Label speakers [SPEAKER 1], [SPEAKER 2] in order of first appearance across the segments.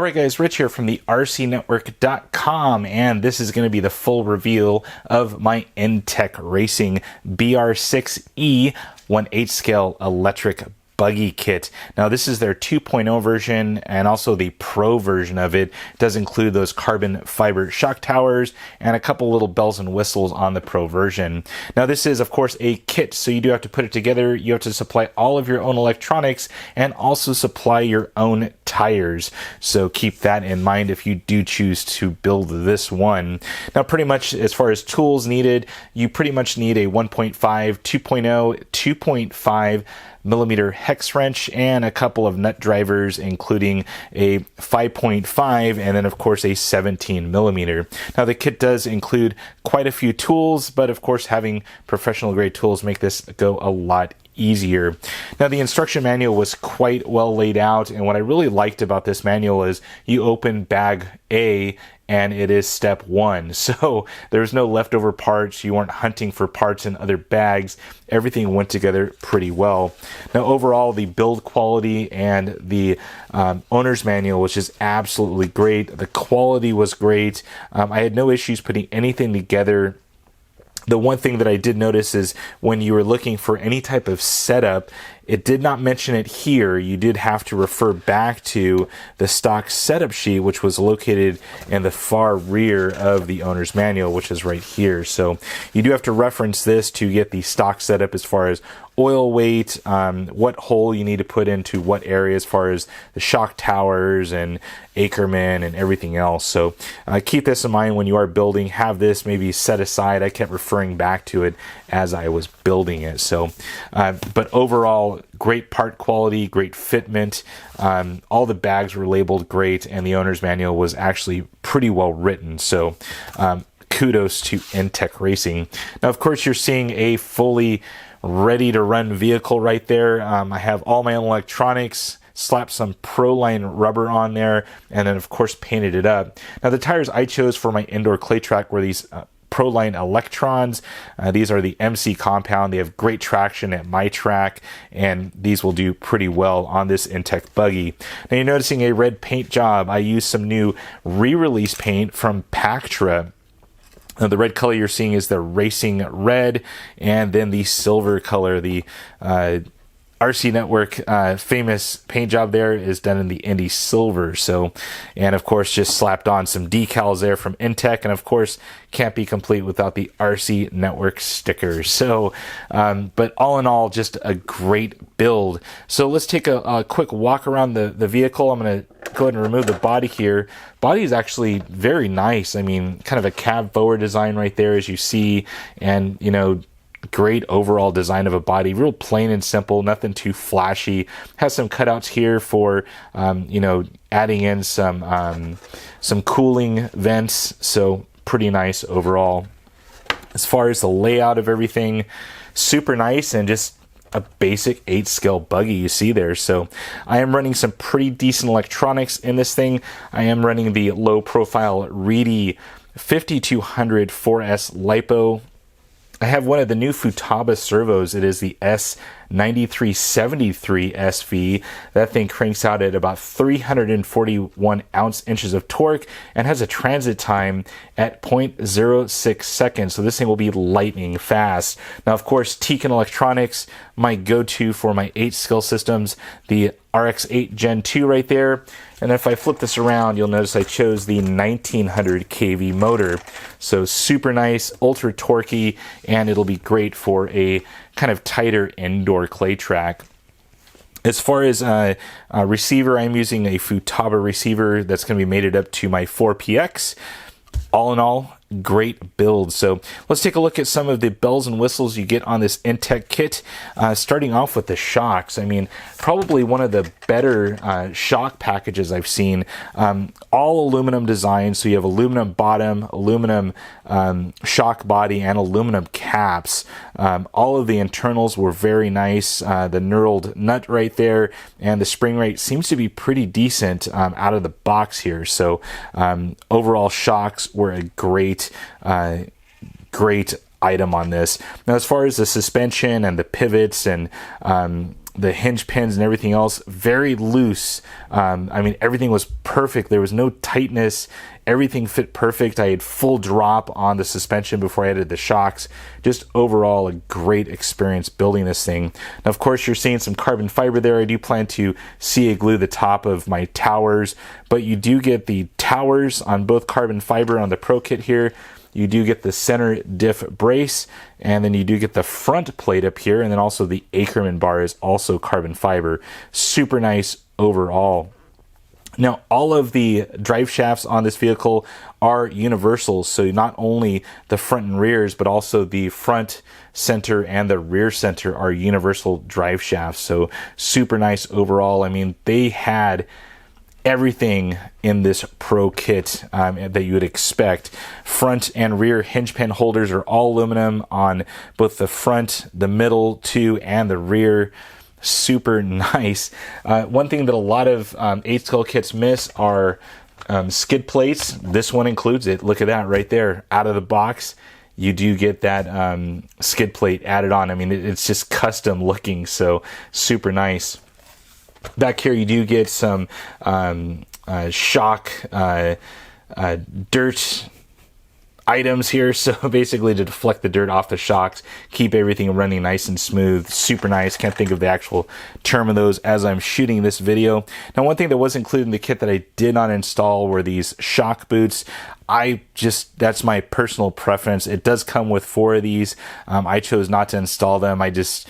[SPEAKER 1] Alright guys, Rich here from the rcnetwork.com, and this is going to be the full reveal of my Intech Racing BR-6e 1/8 scale electric buggy kit. Now this is their 2.0 version and also the Pro version of it. It does include those carbon fiber shock towers and a couple little bells and whistles on the Pro version. Now this is of course a kit, so you do have to put it together. You have to supply all of your own electronics and also supply your own tires. So keep that in mind if you do choose to build this one. Now pretty much as far as tools needed, you pretty much need a 1.5, 2.0, 2.5 millimeter hex wrench and a couple of nut drivers, including a 5.5 and then of course a 17 millimeter. Now the kit does include quite a few tools, but of course having professional grade tools make this go a lot easier. Now the instruction manual was quite well laid out, and what I really liked about this manual is you open bag A and it is step 1. So there's no leftover parts. You weren't hunting for parts in other bags. Everything went together pretty well. Now overall, the build quality and the owner's manual, which is absolutely great. The quality was great. I had no issues putting anything together. The one thing that I did notice is when you were looking for any type of setup, it did not mention it here. You did have to refer back to the stock setup sheet, which was located in the far rear of the owner's manual, which is right here. So you do have to reference this to get the stock setup as far as oil weight, what hole you need to put into what area as far as the shock towers and Ackerman and everything else. So keep this in mind when you are building. Have this maybe set aside. I kept referring back to it as I was building it. So, but overall, great part quality, great fitment. All the bags were labeled great, and the owner's manual was actually pretty well written. So kudos to Intech Racing. Now, of course, you're seeing a fully ready to run vehicle right there. I have all my own electronics, slapped some Pro-Line rubber on there, and then of course painted it up. Now the tires I chose for my indoor clay track were these Pro-Line Electrons. These are the MC compound. They have great traction at my track, and these will do pretty well on this Intech buggy. Now you're noticing a red paint job. I used some new re-release paint from Pactra. Now, the red color you're seeing is the Racing Red, and then the silver color, the RC Network famous paint job there is done in the Indy Silver. So, and of course just slapped on some decals there from Intech, and of course can't be complete without the RC Network stickers. So, but all in all, just a great build. So let's take a quick walk around the vehicle. I'm going to go ahead and remove the body here. Body is actually very nice. I mean, kind of a cab forward design right there, as you see, and you know, great overall design of a body, real plain and simple, nothing too flashy. Has some cutouts here for you know, adding in some cooling vents, so pretty nice overall. As far as the layout of everything, super nice, and just a basic 8 scale buggy you see there. So I am running some pretty decent electronics in this thing. I am running the low profile Reedy 5200 4S LiPo. I have one of the new Futaba servos. It is the S9373 SV. That thing cranks out at about 341 inches of torque and has a transit time at 0.06 seconds. So this thing will be lightning fast. Now, of course, Tekin Electronics, my go-to for my 8 skill systems, the RX-8 Gen 2 right there. And if I flip this around, you'll notice I chose the 1900 kV motor. So super nice, ultra torquey, and it'll be great for a kind of tighter indoor clay track. As far as a receiver, I'm using a Futaba receiver that's going to be mated up to my 4PX. All in all, great build. So let's take a look at some of the bells and whistles you get on this Intech kit. Starting off with the shocks. I mean, probably one of the better shock packages I've seen. All aluminum design, so you have aluminum bottom, aluminum shock body, and aluminum caps. All of the internals were very nice. The knurled nut right there, and the spring rate seems to be pretty decent out of the box here. So overall shocks were a great item on this. Now, as far as the suspension and the pivots and hinge pins and everything else, very loose. I mean, everything was perfect. There was no tightness. Everything fit perfect. I had full drop on the suspension before I added the shocks. Just overall, a great experience building this thing. Now, of course, you're seeing some carbon fiber there. I do plan to CA glue the top of my towers, but you do get the towers on both carbon fiber on the Pro Kit here. You do get the center diff brace, and then you do get the front plate up here, and then also the Ackerman bar is also carbon fiber. Super nice overall. Now, all of the drive shafts on this vehicle are universal, so not only the front and rears, but also the front center and the rear center are universal drive shafts, so super nice overall. I mean, they had everything in this Pro Kit that you would expect. Front and rear hinge pin holders are all aluminum on both the front, the middle, too, and the rear. Super nice. One thing that a lot of 8-scale kits miss are skid plates. This one includes it. Look at that right there. Out of the box, you do get that skid plate added on. I mean, it's just custom looking, so super nice. Back here, you do get some shock dirt items here, so basically to deflect the dirt off the shocks, keep everything running nice and smooth. Super nice. Can't think of the actual term of those as I'm shooting this video. Now, one thing that was included in the kit that I did not install were these shock boots. That's my personal preference. It does come with 4 of these. I chose not to install them. I just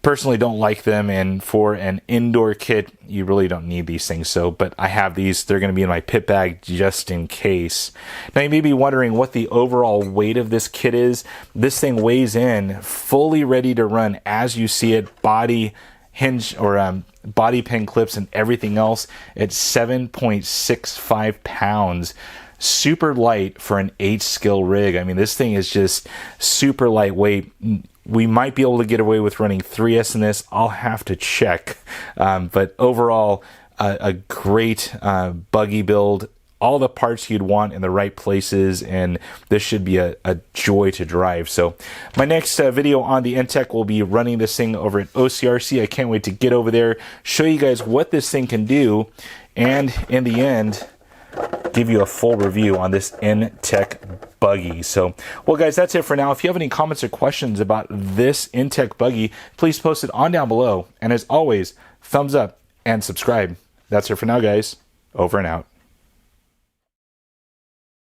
[SPEAKER 1] personally don't like them, and for an indoor kit you really don't need these things. So, but I have these. They're going to be in my pit bag just in case. Now, you may be wondering what the overall weight of this kit is. This thing weighs in fully ready to run as you see it, body, hinge, or body pin clips and everything else. It's 7.65 pounds. Super light for an 8-skill rig. I mean, this thing is just super lightweight. We might be able to get away with running 3S in this. I'll have to check. But overall, a great buggy build. All the parts you'd want in the right places, and this should be a joy to drive. So my next video on the Intech will be running this thing over at OCRC. I can't wait to get over there, show you guys what this thing can do, and in the end, give you a full review on this Intech buggy. So, well guys, that's it for now. If you have any comments or questions about this Intech buggy, please post it on down below. And as always, thumbs up and subscribe. That's it for now, guys. Over and out.